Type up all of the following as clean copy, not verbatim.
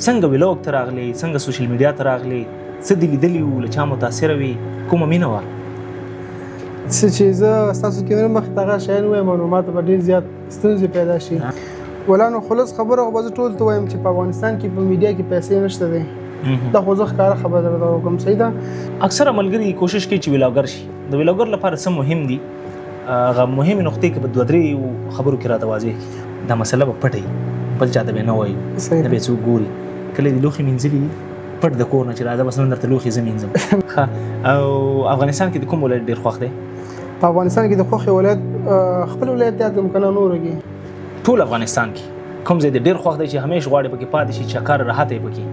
څنګه ویلوګ ته راغلی، څنګه سوشل میډیا ته راغلی، څه دې لیدلي وو، له چا متاثره وي، کومه مینه وه؟ څه چې زه ستاسو کیمرې مخې ته هغه شیان ووایم نو ماته به ډېر زیات ستونزې پیدا شي. ولا نو خلص خبره خو به زه ټول ته وایم چې په افغانستان کې په میډیا کې پیسې نشته دی. دا خو زه ښکاره خبره درته وکړم. صحیح ده. اکثره ملګري کوشش کوي چې ویلاګر شي. د ویلاګر لپاره څه مهم دي؟ هغه مهمې نقطې کې به دوه درې خبرو کې راته واضح کړي. دا مسله به پټه وي، بل چا ته به نه وایو، نه به څوک ګوري. کله دې لوښي مینځلي پټ د کور نه چې راځه بس نن درته لوښي زه مینځم. او افغانستان کې د کوم ولایت ډېر خوښ دی؟ په افغانستان کې د خوښې ولایت خپل ولایت یاد کړم که نه نورو کې؟ ټول افغانستان کې کوم ځای د ډېر خوښ دی چې همیش غواړي پکې پاتې شي، چې کار راحت یې پکې؟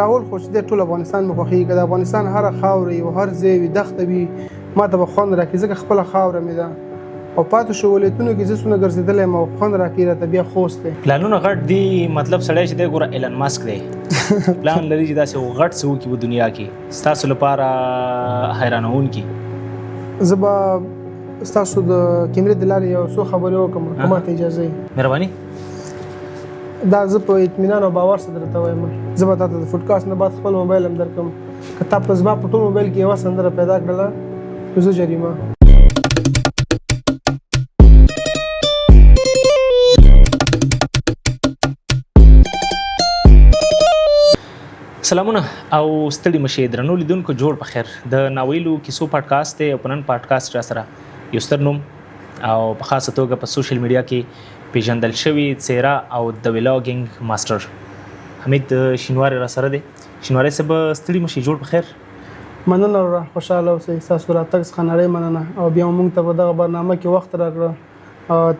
راول خو چې دی ټول افغانستان مې خوښېږي. که د افغانستان هره خاوره وي او هر ځای وي دښته وي ما ته به خوند راکړي ځکه خپله خاوره مې ده. او پاتې شو ولایتونو کې زه څونه ګرځېدلی یم او خوند راکړي راته بیا خوست دی. پلانونه غټ دي، مطلب سړی چې دی ګوره ایلن ماسک دی پلان لري چې داسې غټ څه وکړي په دنیا کې ستاسو لپاره حیرانوونکي. زه به ستاسو د کیمرې د لارې یو څو خبرې وکړم که ماته اجازه وي. مهرباني. دا زه په اطمینان او باور سره درته وایم. زه به تاته د فوډکاسټ نه بعد خپل موبایل هم درکړم. که تا په زما په ټول موبایل کې یوه سندره پیدا کړله نو زه جریمه. سلامونه او ستړي مشي درنو لیدونکو، جوړ په خیر. د ناویلو کیسو پادکاسټ دی او په نن پادکاسټ را سره یو ستر نوم او په خاصه توګه په سوشل میډیا کې پیژندل شوی څیره او د ویلاګینګ ماستر حمید شینواری را سره دی. شینواری صاحب ستړي مشي، جوړ په خیر. مننه را خوشاله اوسئ. ستاسو راتګ څخه نړۍ مننه او بیا موږ ته په دغه برنامه کې وخت راکړه.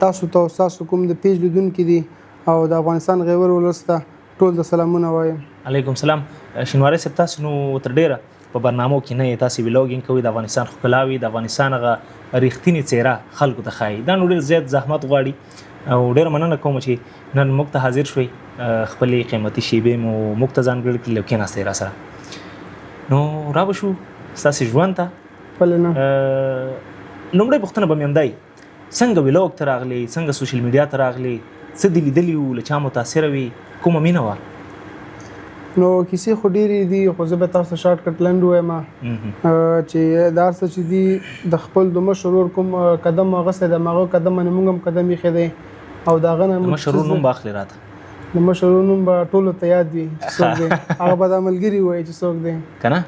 تاسو ته ستاسو کوم د پیج لیدونکي دي او د افغانستان غیور ولس ته ټول د سلامونه وایم. علیکم سلام. شینواری صاحب تاسو نو تر ډیره په برنامو کې نه تاسو ویلاګینګ کوي، د افغانستان ښکلاوي، د افغانستان هغه ریښتینې څیره خلکو ته ښایي. دا نو ډېر زیات زحمت غواړي او ډېره مننه کوم چې نن موږ ته حاضر شوئ، خپلې قیمتي شیبې مو موږ ته ځانګړې کړلې او کېناستئ را سره. نو را به شو ستاسې ژوند ته. ولې نه. لومړۍ پوښتنه به مې همدا وي، څنګه ویلاګ ته راغلی، څنګه سوشل میډیا ته راغلی، څه دې لیدلي وو، له چا متاثره وي، کومه مینه وه؟ نو کیسې خو ډېرې دي خو زه به تاسو ته شارټ کټ لنډ ووایم چې دا هر څه چې دي د خپل د مشر ورور کوم قدم اخیستی دی هماغه قدم باندې موږ هم قدم ایښی دی او د هغه نه د مشر ورور نوم به اخلي راته؟ د مشر ورور نوم به ټولو ته یاد وي چې څوک دی. هغه به دا ملګري ووایي چې څوک دی که نه؟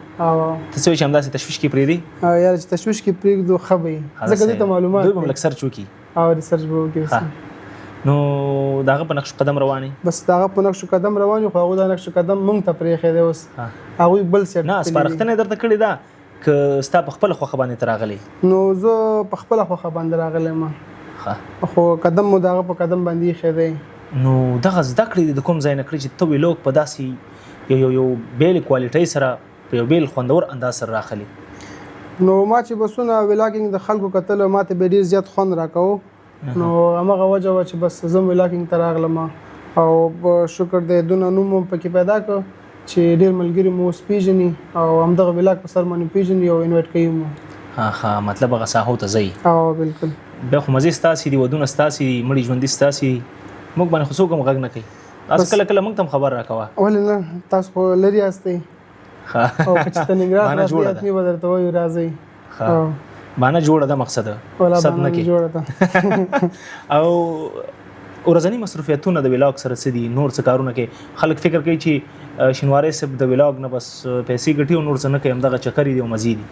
ته څه وایي چې همداسې تشویش کې پرېږدي؟ یاره چې تشویش کې پرېږدو ښه به وي ځکه دې ته معلومات دوی به هم لږ سرچ وکړي او ریسرچ به وکړي. نو د هغه په نقش قدم روانې؟ بس د هغه په نقش قدم روان یو خو هغه دا نقش قدم موږ ته پرېښی دی اوس هغوی بل سیټ نه سپارښتنه یې درته کړې ده که ستا په خپله خوښه باندې ته راغلی؟ نو زه په خپله خوښه باندې راغلی یم خو قدم مو د هغه په قدم باندې ایښی دی. نو دغه زده کړې د کوم ځای نه کړې چې ته ویلاګ په داسې یو بیلې کوالټۍ سره په یو بیل خوندور انداز سره راخلي؟ نو ما چې بسونه ویلاګینګ د خلکو کتلو ما ته به ډېر زیات خوند راکوه. نو همغه وجه وه چې بس زه ویلاګینګ ته راغلم او شکر دی دونه نوم مو پکې پیدا کړ چې ډېر ملګري مو اوس پېژني او همدغه ویلاګ په سر باندې پېژني او انوایټ کوي مو. مطلب هغه ساحو ته ځئ؟ او بالکل. بیا خو مزې ستاسې دي، ودونه ستاسې دي، مړي ژوندي ستاسې دي، موږ باندې خو څوک هم غږ نه کوي. تاسو کله کله موږ ته هم خبر راکوه. ولې نه، تاسو خو لرې یاستئ او که چې ته ننګرهار راسئ حتمي به درته وایو راځئ. بانه جوړه ده مقصد صد نه کې او ورځنی مصروفیتونه د ویلاګ سره څه دي، نور څه کارونه کې خلک فکر کوي چې شینواری صاحب د ویلاګ نه بس پیسې ګټي او نور څه نه کوي، همدغه چکرې دي او مزې دي؟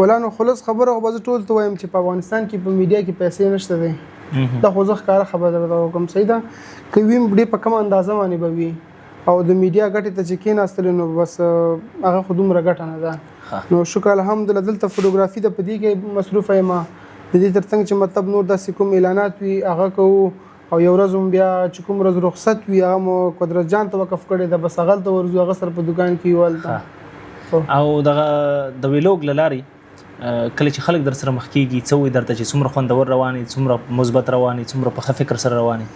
ولا نو خلص خبره خو به زه ټول ته وایم چې په افغانستان کې په میډیا کې پیسې نشته دی. دا خو زه ښکاره خبره درته وکړم. صحیح ده. که وي ډېر په کمه اندازه باندې به وي او د میډیا ګټې ته چې کېناستلې نو بس هغه خو دومره ګټه نه ده. نو شکر الحمدلله دلته فوټوګرافي د په دې کې مصروفه یم، د دې ترڅنګ چې مطلب نور داسې کوم اعلانات وي هغه کوو او یو ورځ هم بیا چې کوم ورځ رخصت وي هغه مو قدرت جان ته وقف کړی ده بس هغلته ورځو هغه سره په دوکان کې یو هلته. او دغه د ویلاګ له لارې کله چې خلک در سره مخ کېږي څه وایي درته چې څومره خوندور روانې، څومره مثبت روانې، څومره په ښه فکر سره روانې؟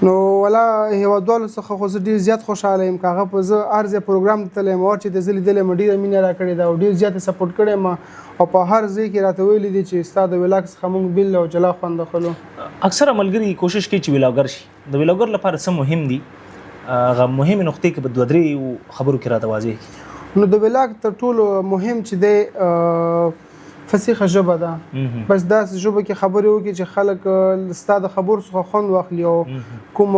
نو ولا هیوادوالو څخه خو زه ډېر زیات خوشحاله یم که هغه په زه هر ځای پروګرام ته تللی یم او هر چې د زه لیدلی یم ډېره مینه راکړې ده او ډېر زیات یې سپورټ کړی یم او په هر ځای کې راته ویلي دي چې ستا د ویلاګ څخه موږ بیل او جلا خوند اخلو. اکثره ملګري کوشش کوي چې ویلاګر شي. د ویلاګر لپاره څه مهم دي؟ هغه مهمه نقطې کې په دوه درې خبرو کې راته واضح کړي. نو د ولاګ تر ټولو مهم چې دی فصیحه ژبه ده. بس داسې ژبه کې خبرې وکړي چې خلک ستا د خبرو څخه خوند واخلي او کوم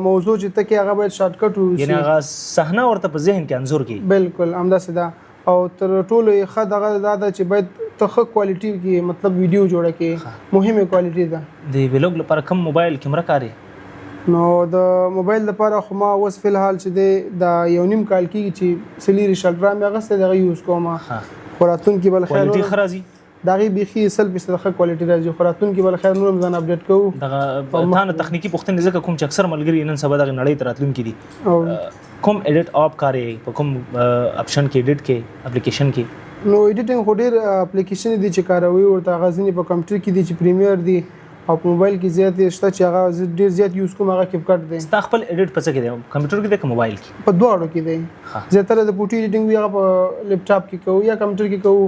موضوع چې ته کې هغه باید شارټ کټ ووسي، یعنې هغه صحنه ورته په ذهن کې انځور کړي. بالکل همداسې ده. او تر ټولو یې ښه دغه دا ده چې باید ته ښه کوالټي کې مطلب ویډیو جوړه کړې، مهمه کوالټي ده. د ویلوګ لپاره کوم موبایل کیمره کاري؟ نو د موبایل لپاره خو ما اوس فی الحال چې دی د یو نیم کال کېږي چې سلیری شلټرا مې اغوستی دغه یوز کوم. خو راتلونکي به خیر کوالټي ښه راځي؟ د هغې بیخي 100% ښه کوالټي راځي. خو راتلونکي به خیر نور هم ځان اپډیټ کوو. دغه تا نه تخنیکي پوښتنې ځکه کوم چې اکثر ملګري نن سبا دغه نړۍ ته راتلونکي دي، کوم ایډیټ آپ کارې په کوم اپشن کې ایډیټ کې اپلیکیشن کې؟ نو ایډیټینګ خو ډېر اپلیکیشن دي چې کاروي ورته. هغه ځینې په کمپیوټر کې دي چې پریمیر دي او په موبایل کې زیات شته چې هغه ډېر زیات یوز کوم. هغه کیپ کټ دی. ستا خپل ایډیټ په څه کې دی؟ کمپیوټر کې دی که موبایل کې؟ په دواړو کې دی. زیاتره د فوټو ایډیټینګ وي هغه په لیپټاپ کې کوو یا کمپیوټر کې کوو.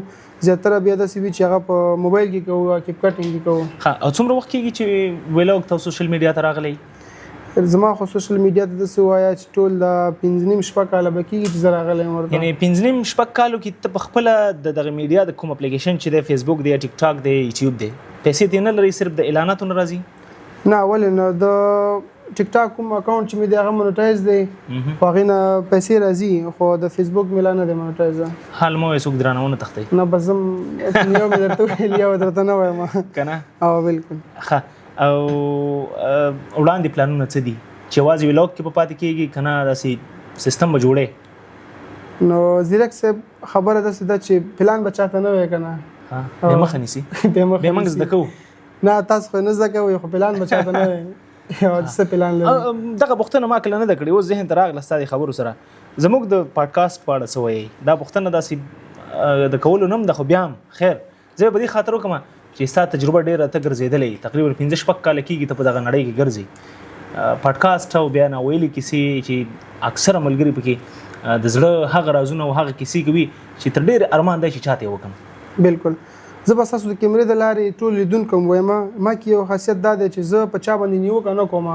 زیاتره بیا داسې وي چې هغه په موبایل کې کوو یا کیپ کټینګ کې کوو. او څومره وخت کېږي چې ویلوګ ته سوشل میډیا ته راغلی؟ زما خو سوشل میډیا ته داسې ووایه چې ټول د 5.5 کاله به کېږي چې زه راغلی یم ورته. یعنې 5.5 کالو کې ته په خپله د دغه میډیا د کوم اپلیکیشن چې دی فیسبوک دی یا ټیک ټاک دی یوټیوب دی پیسې ترې نه لري، صرف د اعلاناتو نه راځي؟ نه ولې نه. د ټیک ټاک کوم اکاونټ چې مې دی هغه مونټایز دی، خو هغې نه پیسې راځي. خو د فیسبوک مې لا نه دی مونټایز. حال مو څوک درانه ونه تښتوي؟ نه بس زم یو مې درته ویل یو درته نه وایم که نه؟ او بالکل. ښه. او وړاندې پلانونه څه دي چې یوازې ویلوګ کې به پاتې کېږي که نه داسې سیستم به جوړې؟ نو زیرک صاحب خبره داسې ده چې پلان به چاته نه وی که نه بې مخه نیسي؟ بې موږ زده کوو. نه تاسو خو نه زده کوئ خو پلان به چاته نه وی. څه پلان لري؟ دغه پوښتنه ما کله نه ده کړې، اوس ذهن ته راغله ستا د خبرو سره. زموږ د پاډکاسټ په اړه څه وایي؟ دا پوښتنه داسې د کولو نه هم ده، خو بیا هم خیر زه به دې خاطر وکړم چې ستا تجربه ډېره ته ګرځېدلې، تقریبا 15 کاله کېږي ته په دغه نړۍ کې ګرځې. پاډکاسټ او بیا ناویلي کیسې چې اکثره ملګري پکې د زړه هغه رازونه او هغه کیسې کوي چې تر ډېر ارمان دی چې چاته یې وکړم. بالکل. زه به ستاسو د کیمرې د لارې ټول لیدونکو وایم ما کې یو خاصیت دا دی چې زه په چا باندې نیوکه نه کوم،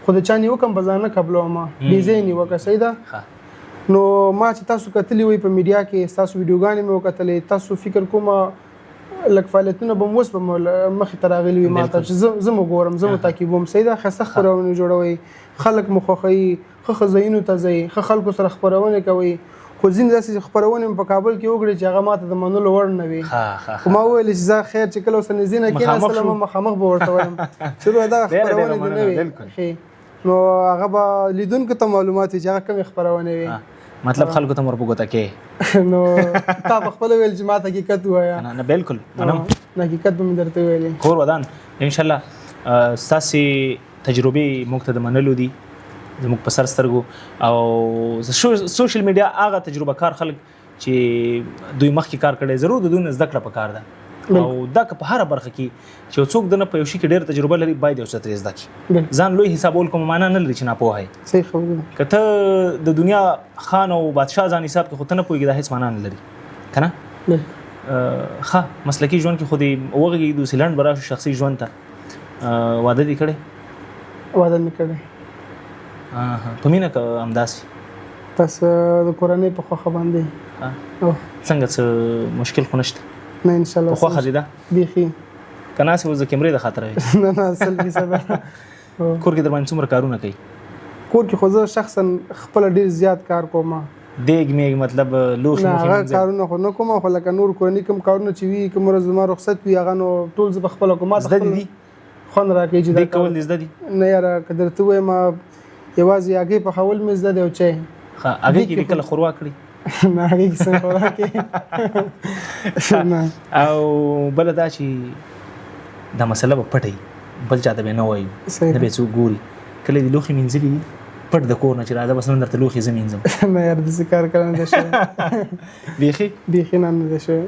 خو د چا نیوکه په ځان نه قبلوم. بې ځایه نیوکه صحیح ده. نو ما چې تاسو کتلی وي په میډیا کې ستاسو ویډیوګانې مې وکتلې، تاسو فکر کوم لږ فعالیتونه به مو اوس به مخې ته راغلي وي ما ته چې زه مو ګورم، زه مو تعقیبوم. صحیح ده. ښایسته خپرونې جوړوئ، خلک مو خوښوي، ښه ځایونو ته ځئ، ښه خلکو سره خپرونې کوئ. خو ځینې داسې خپرونې مې په کابل کې وکړې چې هغه ماته د منلو وړ نه وي. خو ما وویل چې زه خیر چې کله اوس نږدې نه کېناستلم مخامخ به ورته وایم چې دغه خپرونې دې نه وي. نو هغه به لیدونکو ته معلومات وي چې هغه کومې خپرونې وي. مطلب خلکو ته ور په ګوته کې. نو تا په خپله ویل چې ما ته حقیقت ووایه. نه بالکل منم، حقیقت به مې درته ویلې. کور ودان انشاءالله ستاسې تجربې موږ ته د منلو دي زموږ په سر سترګو. او سوشل میډیا هغه تجربه کار خلک چې دوی مخکې کار کړی ضرور د دوی نه زده کړه پکار ده. او دا که په هره برخه کې چې څوک د نه په یو شي کې ډېر تجربه لري باید یو څه ترې زده کړي. ځان لوی حسابول کوم معنا نه لري چې ناپوهه یې. صحیح خبره. که ته د دنیا خان او بادشاه ځان حساب کې خو ته نه پوهېږي دا هېڅ معنا نه لري که نه. ښه مسلکي ژوند کې خو دې وغږېږي دوسې لنډ به راشو شخصي ژوند ته. واده دې کړی؟ واده مې کړی. په مینه که همداسې؟ تاسو د کورنۍ په خوښه باندې. څنګه څه مشکل خو نشته؟ نه انشاءالله. په خوښه دې ده؟ بیخي. که ناست اوس د کیمرې د خاطره وي؟ نه نه 100%. کور کې در باندې څومره کارونه کوي؟ کور کې خو زه شخصا خپله ډېر زیات کار کوم. دیګ میګ مطلب لوښي نه هغه کارونه خو نه کوم، خو لکه نور کورني کوم کارونه چې وي کوم ورځ زما رخصت وي هغه نو ټول زه په خپله کوم. ما زده دي خوند راکوي چې دا کول دې زده دي؟ نه یاره که درته ووایم یوازې هګۍ پخول مې زده دی او چای. هګۍ کې دې کله ښوروا کړي؟ نه هګۍ کې څنګه ښوروا کوي. او بله دا چې دا مسله به پټه وي، بل چاته به نه وایو، نه به څوک ګوري. کله دې لوښي مینځلي دي پټ د کور نه چې راځه بس نن درته لوښي زه مینځم؟ نه یار داسې کار کله نه دی شوی. بیخي نه دی شوی.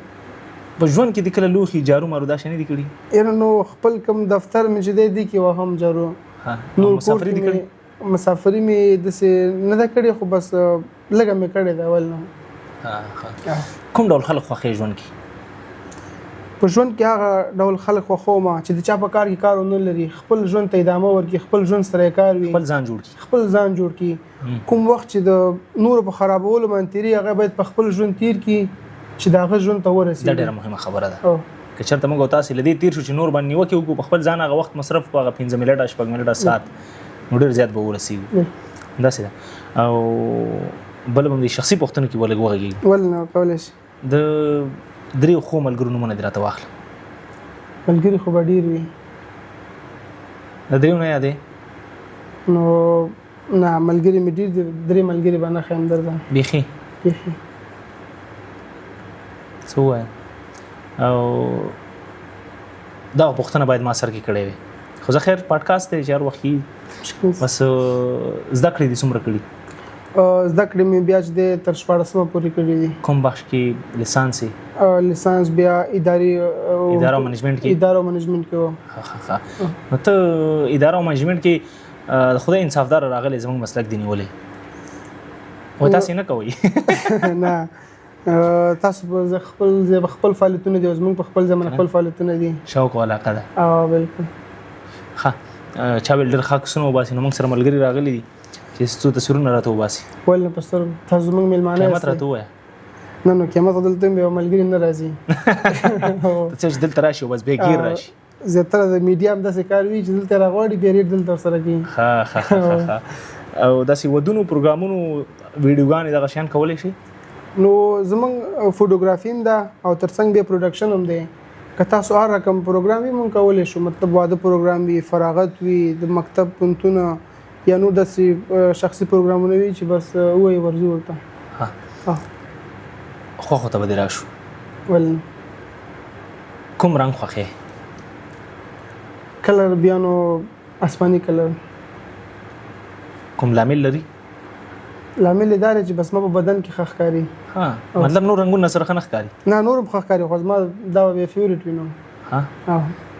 په ژوند کې دې کله لوښي جارو مارو دا شی نه دي کړي؟ یاره نو خپل کوم دفتر مې چې دی کې وهم جارو. مسافري دې کړي؟ مسافري مې داسې نه ده کړې، خو بس لږه مې کړې ده اول نه. کوم ډول خلک خوښوې ژوند کې؟ په ژوند کې هغه ډول خلک خوښوم چې د چا په کار کې کار ونه لري خپل ژوند ته ادامه ورکړي خپل ژوند سره کار وي خپل ځان جوړ کړي کوم وخت چې د نور په خرابولو باندې تیری هغه باید په خپل ژوند تیر کړي چې دا هغه ژوند ته ورسېږي دا ډېره مهمه خبره ده که چېرته موږ تاسو لدې تیر شو چې نور باندې نیوکې وکړو په خپل ځان هغه وخت مصرف کړو هغه 15 منټه 6 منټه ساعت نو ډېر زیات به ورسېږو داسې ده او بل هم د شخصي پوښتنو کې ولګ وغږېږي ولنه کولی شي د درې خو ملګرو نومونه دې راته واخله ملګري خو به ډېر وي د دریو نه یادې نو نه ملګري مې ډېر دي درې ملګري به نه ښیم درته بیخي څه ووایم او دا پوښتنه باید ما سر کې کړې وي خو زه خیر پاډکاسټ دی چې هر وخت بس زده کړې دي څومره کړي زده کړې مې بیا چې تر 14مه پورې کړې دي کوم بخش کې لیسانس بیا اداره او منیجمنت کې و نو ته اداره او منیجمنت کې خدای انصافدار راغلی زموږ مسلک دی نیولې و تاسو نه کوئ نه تاسو خپل فعالیتونه دي زموږ په خپل ځمن خپل فعالیتونه دي شوق او علاقه ده بالکل ښه چا ویل ډېر ښه کسونه وباسي نو موږ سره ملګري راغلي دي چې څو تصویرونه راته وباسي ولې په سترګو تاسو زموږ میلمانه قیمت راته ووایه نه قیمت دلته یو ملګري نه راځي ته چې دلته راشي بس بیا ګیر راشي زیاتره د میډیا هم داسې کار وي چې دلته راغواړي بیا ریټ دلته ورسره کوي ښه او داسې ودونو پروګرامونو ویډیوګانې دغه شیان کولی شي نو زمونږ فوټوګرافي هم ده او ترڅنګ بیا پروډکشن هم دی که تاسو هر رقم پروګرام یې مونږ کولی شو مطلب واده پروګرام وي فراغت وي د مکتب پونتونه یا نور داسې شخصي پروګرامونه وي چې بس ووایي ورځو ورته خوښو ته به دې راشو ولې کوم رنګ خوښې کلر بیا نو آسماني کلر کوم لامل لري لامل دا دی چې بس ما په بدن کې ښه ښکاري مطلب نور رنګونه سره ښه نه ښکاري نه نور هم ښه ښکاري خو زما دا به فیورټ وي نو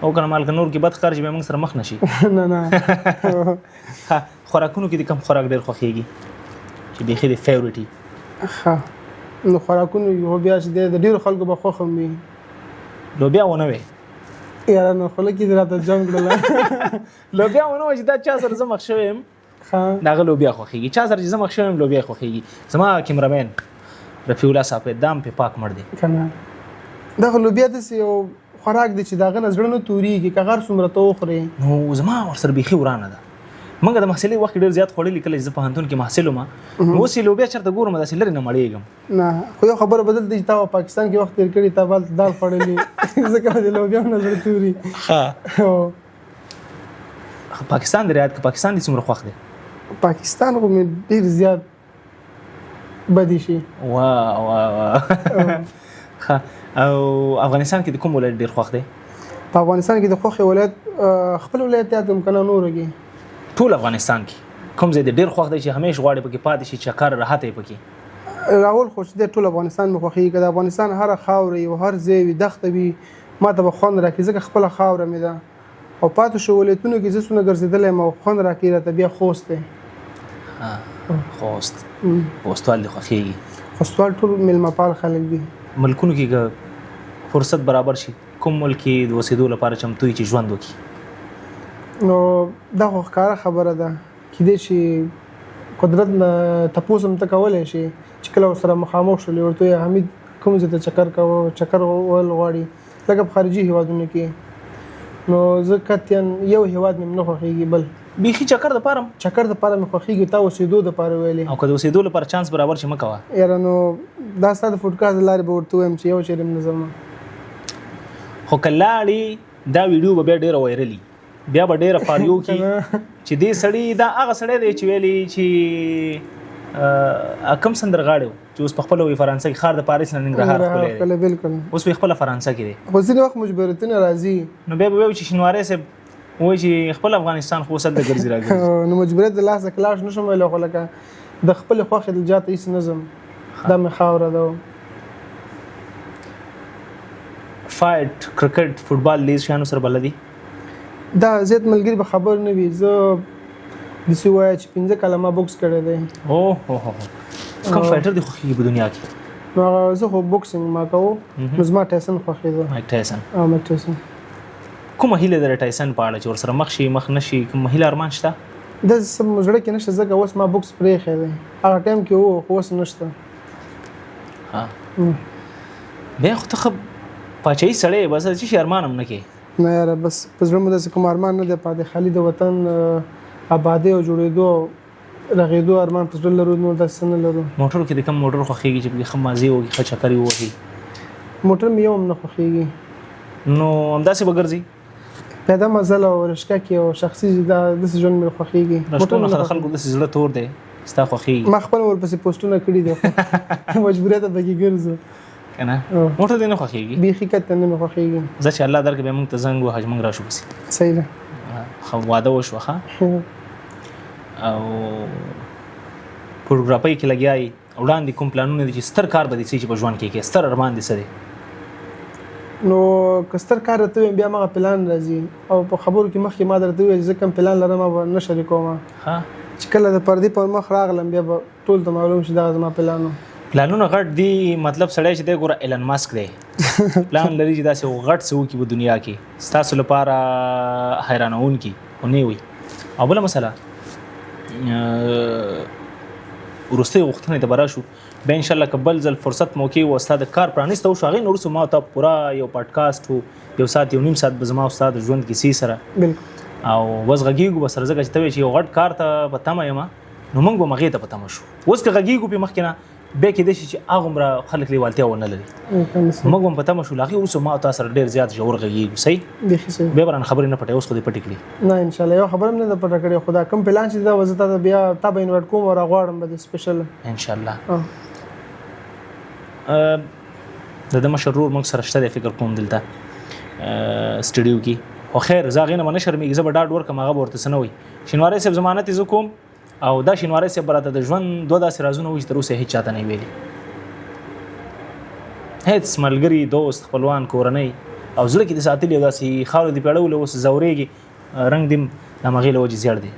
او که نه مال که نور کې بد ښکاري چې بیا موږ سره مخ نه شي نه خوراکونو کې د کوم خوراک ډېر خوښېږي چې بیخي د فیورټ وي نو خوراکونو یو بیا چې د ډېرو خلکو به خوښ هم وي لوبیا ونه وي یاره نو خو لږ راته جنګ کړله لوبیا ونه وي چې دا چا سره زه مخ شوی یم دغه لوبیا خوښېږي چا سره چې زه مخ شوی یم لوبیا خوښېږي زما کیمرامین رفیع الله صاحب دام په پاک مړ دی دغه لوبیا داسې یو خوراک دی چې د هغه نه زړه نه تورېږي که هر څومره ته وخورې نو زما ورسره بیخي ورانه ده موږ د محصلۍ وخت ډېر زیات خوړلي کله چې زه پوهنتون کې محصل وم نو اوس یې لوبیا چېرته ګورم داسې لرې نه مړېږم نه خو یو خبره بدل دی چې تا پاکستان کې وخت تېر کړي تا به دال خوړلي ځکه د لوبیا نه زړه توري پاکستان دی ریاض که پاکستان دې څومره خوښ دی پاکستان خو مې ډېر زیات بدی شي واه او افغانستان کې د کوم ولایت ډېر خوښ دی په افغانستان کې د خوښې ولایت خپل ولایت یاد کوم که نه نورو کې ټول افغانستان کې کوم ځای د ډېر خوښ دی چې همیش غواړي پکې پاتې شي چکر راحت یې پکې راول خو چې ټول افغانستان مې خوښېږي که د افغانستان هره خاوره وي هر ځای وي دښته وي ما ته به خوند راکړي ځکه خپله خاوره مې ده او پاتې شو ولایتونو کې زه څونه ګرځېدلی یم او خوند راکړي راته بیا خوست دی خوستوال دې خوښېږي خوستوال ټول میلمه پال خلک دي ملکونو کې که فرصت برابر شي کوم ملک کې د اوسېدو لپاره چمتو وي چې ژوند وکړي نو دا خو ښکاره خبره ده کیدای شي قدرت نه تپوس هم ته کولی شي چې کله ورسره مخامخ شولې ورته وایې حمید کوم ځای ته چکر وهل غواړي لکه په خارجي هېوادونو کې نو زه قطعا یو هېواد مې نه خوښېږي بل بیخي چکر دپاره مې خوښېږي تا اوسېدو دپاره ویلې او که د اوسېدو لپاره چانس برابر شي مه کوه یاره نو دا ستا د فوډکاسټ د لارې به ورته ووایم چې یو چیرې م نه ځم خو که لاړې دا ویډیو به بیا ډېره وایرلي بیا به ډېره فاریو کې چې دې سړي دا هغه سړی دی چې ویلي چې کم سندرغاړی و چې اوس په خپله وایي فرانسه کې ښار د پاریس نه ننګرهار ښکلی دی بالکل اوس وایي خپله فرانسه کې دی خو ځینې وخت مجبوریتونه راځي نو بیا به وایو چې شینواری صاحب وایي چې خپل افغانستان خو اوس هلته ګرځي راګرځي نو مجبوریت د لاسه کلاش نه شم ویلی خو لکه د خپلې خوښې د جاته هېڅ نه ځم دا مې خاوره ده فایټ کرکټ فوټبال دې شیانو سره بلدي دا زیات ملګري به خبر نه وي زه داسې ووایه چې 15 کاله ما بوکس کړی دی کوم فایټر دې خوښېږي په دنیا کې نو هغه زه خو بوکسینګ ما کوو نو زما ټایسن خوښېده مایک ټایسن مایک ټایسن کومه هیله در ټایسن په اړه چې ورسره مخ شي مخ نشي کومه هیله ارمان شته د سم زړه کې نشته ځکه اوس ما بوکس پرېښی دی هغه ټایم کې وو خو اوس نشته ها بیا خو ته ښه پاچاهي سړی بس چې شي ارمان هم نه کوې نه یاره بس په زړه مو داسې کوم ارمان نه دی پاتې خالي د وطن آبادۍ او جوړېدو رغېدو ارمان په زړه لرو نور داسې نه لرو موټر کې د کوم موټر خوښېږي چې پکې ښه مازې وکړي ښه چکرې ووهي موټر مې یو هم نه خوښېږي نو همداسې به ګرځي پیاده مزل او رشقه کې او شخصي داسې ژوند مې خوښېږي رشقونه خلکو داسې زړه تور دی ستا خوښېږي ما خپل ورپسې پوسټونه کړي دي مجبوریت به کې ګرځو که نه موټر دې نه خوښېږي بیخي کته نه مې خوښېږي زه چې الله درکړي بیا موږ ته زنګ ووهه چې موږ راشو پسې صحیح ده ښه واده وشوه ښه او فوټوګرافۍ کې لګیا یې وړاندې کوم پلانونه دي چې ستر کار به دې څه چې په ژوند کې کوې ستر ارمان دې څه دی نو که ستر کار راته ویم بیا مغه پلان راځي او په خبرو کې مخکې ما درته وویل زه کوم پلان لرم به نه شریکوم چې کله د پردې پر مخ راغلم بیا به ټول ته معلوم شي دا زما پلان و پلانونه غټ دي مطلب سړی چې دی ګوره ایلن ماسک دی پلان لري چې داسې غټ څه وکړي په دنیا کې ستاسو لپاره حیرانوونکي خو نه وي او بله مسله وروستۍ غوښتنې ته به راشو بیا انشاءالله که بل ځل فرصت موقع و ستا د کار پرانیسته وشو هغې نه وروسته ما ته پوره یو پاډکاسټ و یو ساعت یو نیم ساعت به زما او ستا د ژوند کیسې سره او بس غږېږو به سره ځکه چې ته وایې چې یو غټ کار ته په تمه یم نو موږ به هغې ته په تمه شو اوس که غږېږو پې مخکې نه بیا کېدای شي چې هغومره خلک لیوالتیا ونه لري موږ به په تمه شو له هغې وروسته ما او تا سره ډېر زیات ژور غږېږو صحیح بیا به رانه خبرې نه پټوي اوس خو دې پټې کړي نه انشاءالله یو خبره هم نه ده پټه کړې خو دا کوم پلان چې دا وه زه تا ته بیا تا به انوایټ کوم او راغواړم به دې سپیشل انشاءالله د ده مشر ورور موږ سره شته دی فکر کوم دلته سټډیو کې خو خیر زه هغې نه به نه شرمېږي زه به ډاډ ورکړم هغه به ورته څه نه وایي شینواری صاحب ضمانت یې زه کوم او دا شینواری صاحب به راته د ژوند دوه داسې رازونه وایي چې تر اوسه یې هېڅ چاته نه ویلي هېڅ ملګري دوست خپلوان کورنۍ او زړه کې دې ساتلي او داسې خاورې دې پیړولې اوس ځورېږي رنګ دې د همغې له وجې زیړ دی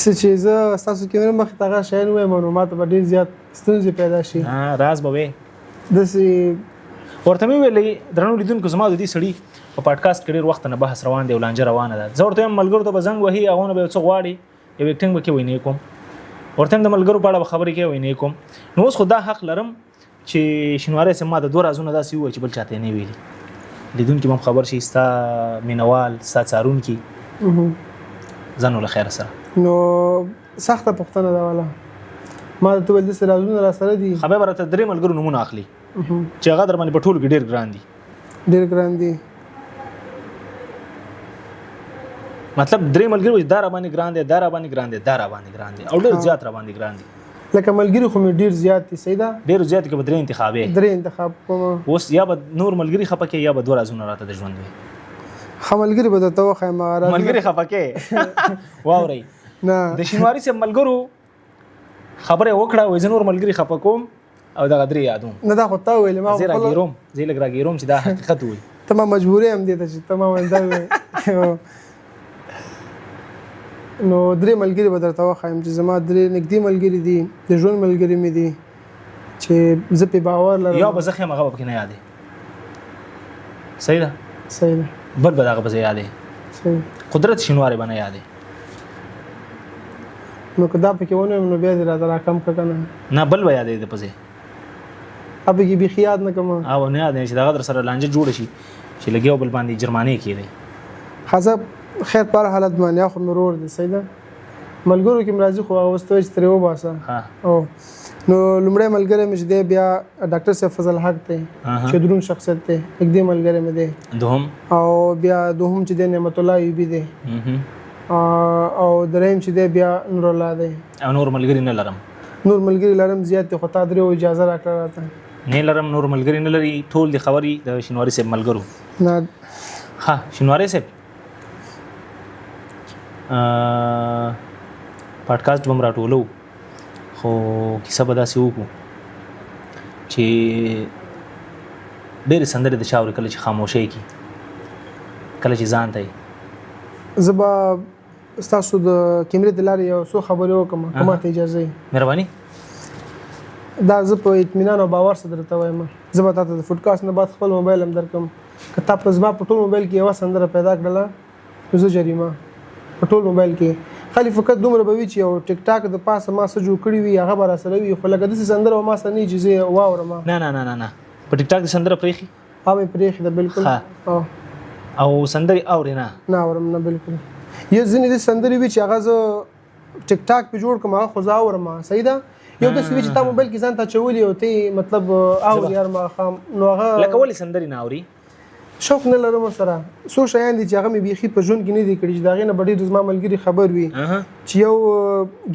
څه چې زه ستاسو کیمرې مخې ته هغه شیان ووایم نو ما ته به ډېر زیات ستونزې پیدا شي راز به وې داسې ورته مې وویل درنو لیدونکو زما د دې سړي په پاډکاسټ کې ډېر وخت نه بحث روان دی او لانجه روانه ده زه ورته وایم ملګرو ته به زنګ وهي هغونه به یو څه غواړي یو ایکټینګ به کې وینې کوم ورته هم د ملګرو په اړه به خبرې کې وینې کوم نو اوس خو دا حق لرم چې شینواری صاحب ما د دوه رازونه داسې ووایي چې بل چاته یې نه ویلي لیدونکي به هم خبر شي ستا مینوال ستا څارونکي ځان له خیر سره نو سخته پوښتنه ده والا ما ته ویل داسې رازونه را سره دي خبره به راته درې ملګرو نومونه اخلي چې هغه در باندې په ټولو کې ډېر ګران دي ډېر ګران دي مطلب درې ملګري دا را باندې ګران دي دا را باندې ګران دي دا را باندې ګران دي او ډېر زیات را باندې ګران دي لکه ملګري خو مې ډېر زیات دي صحیح ده ډېر زیات کې به درې انتخابې درې انتخاب کوم اوس یا به نور ملګري خپه کې یا به دوه رازونه راته د ژوند وي ښه ملګري به درته وښایم ملګري خپه کې واورئ نه د شینواري صاحب ملګرو خبره وکړه وایي زه نور ملګري خپه کوم او دغه درې یادوم نه دا خو تا ویلې ما زه راګیروم زه لږ راګیروم چې دا حقیقت وي ته ما مجبورې هم دې ته چې ته ما دا نو درې ملګري به درته وښایم چې زما درې نږدې ملګري دي د ژوند ملګري مې دي چې زه پې باور لرم یا به زه ښیم هغه به پکې نه یادې صحیح ده صحیح ده بل به دغه به زه یادې صحیح قدرت شینواری به نه یادې نو که دا پکې ونیم نو بیا دې راته راکم که که نه نه بل به یادې د پسې پکې بیخي یاد نه کړم او نه یاد چې دغه در سره لانجه جوړه شي چې لګي او بل باندې جرمانې کېدی خاصه خیر پر حالت باندې خو مې ورور دی صحیح ده ملګرو کې مرضی خو واستوي چې ترې وباسه او نو لومړی ملګری مې چې دی بیا ډاکټر صاحب فضل حق دی چې درون شخصیت دی نږدې ملګری مې دی دوهم او بیا دوهم چې دی نعمت الله ایوبي دی او دریم چې دی بیا نور الله دی او نور ملګری نه لرم نور ملګری لرم زیات خو تا درې اجازه راکړه راته نه لرم نور ملګری نه لري ټول دی خبري د شینواری صاحب ملګرو نه ها شینواری صاحب پاډکاسټ به م راټولو خو کیسه به داسې وکړو چې ډېرې سندرې د چا اوري کله چې خاموشۍ کې کله چې ځان ته زه به ستاسو د کیمرې د لارې یو څو خبرې وکړم که ماته اجازه وي مهرباني دا زه په اطمینان او باور سره درته وایم زه به تاسو د فوډکاسټ نه بعد خپل موبایل هم درکم که تا په زما په ټول موبایل کې یو سندره پیدا کړله زه جریمه په ټول موبایل کې خالي فقط دومره به وي چې یو ټیک ټاک د پاسه ما څه جوړ کړی وي هغه به را سره وي خو لکه داسې سندره ما سره نه چې زه واورم نه په ټیک ټاک د سندره پرېخي هغه پرېخي ده بالکل او سندري اوري نه اورم نه بالکل یو ځینې د سندري وي چې هغه زه ټیک ټاک په جوړ کوم هغه خو زه اورم صحیح ده یو د سوي چې تا موبایل کې ځان ته چولې او ته مطلب او یار ما خام نو هغه لکه ولې سندري نه اوري شوق نه لرم سره سو شایان دي چې هغه مې بيخي په ژوند کې نه دي کړی چې دا غي نه بډې د زما ملګری خبر وي چې یو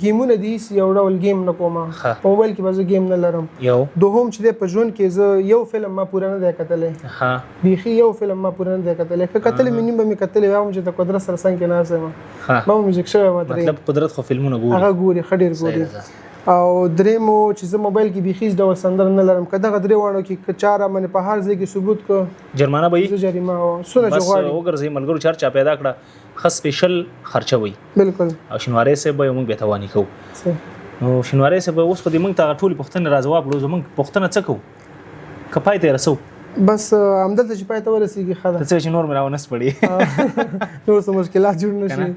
گیمونه دي یو ډول گیم نه کومه په موبایل کې به گیم نه لرم یو دوهم چې په ژوند کې زه یو فلم ما پوره نه دی کتلې بيخي یو فلم ما پوره نه دی کتلې که کتلې مې نیمه مې کتلې وایم چې د قدرت سره څنګه نه اسمه ما موزیک شوی مطلب قدرت خو فلمونه ګوري هغه ګوري خډیر ګوري او درېمو چې زه موبایل کې بيخي ډول سندر نه لرم کله دغه درې وانه کې چاره منه په هر ځای کې ثبوت کو جرمانه به جریمه او سونه جوړي وګرځي ملګرو چارچا پیدا کړه خاص سپیشل خرچوي بالکل او شنواره سه به موږ به توانی کو نو شنواره سه به اوس په دې موږ ته ټول پښتنه راځواب لوز موږ پښتنه څه کو کپای ته رسو بس همدلته چې پای ته ورسیږي خاله څه چې نور مراونس پړي نور څه مشکلات جوړ نشي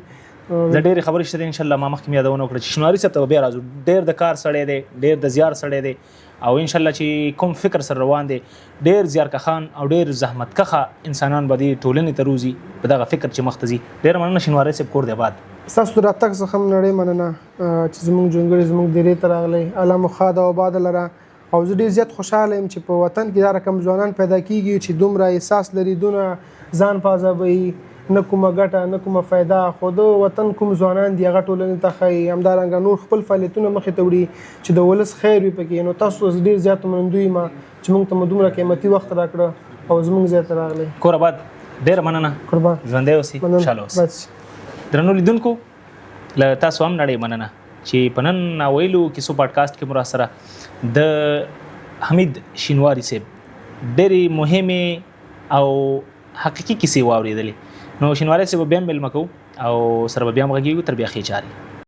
زه ډېر خبرې شته ان شاء الله ما مخکې یادونه وکړه چې شنواری صاحب ته بیا راځو ډېر د کار سړی دی ډېر د زیار سړی دی او ان شاء الله چې کوم فکر سره روان دی ډېر زیار کخان او ډېر زحمت کخه انسانان به دې ټولنې ته روزي په دغه فکر چې مختزي ډېر مننه شنواری صاحب کور دی آباد تاسو راتګ څخه هم نړۍ مننه چې زموږ جونګړي زموږ ډېرې تر راغلي الله مخاد او آباد لره او زه ډېر زیات خوشاله یم چې په وطن کې دا رقم ځوانان پیدا کیږي چې دومره احساس لري دونه ځان پازابوي نه کومه ګټه نه کومه فایده خو د وطن کوم ځوانان دی هغه ټولنې ته ښایي همدارنګه نور خپل فعالیتونه مخې ته وړي چې د ولس خیر وي پکې نو تاسو ډېر زیات منندوی ما چې موږ ته دومره قیمتي وخت راکړه او زموږ زیات راغلی کور آباد ډېر مننه قربان ژوندی اوسئ خوشحاله اوسئ درنو لیدونکو له تاسو هم نړۍ مننه چې په نن ناویلو کیسو پاډکاسټ کې مو راسره د حمید شینواری صاحب ډېرې مهمې او حقیقي کیسې واورېدلې نو شینواری صاحب بیا ملمکو او سره بیا مغږیږو تر بیا خې چاري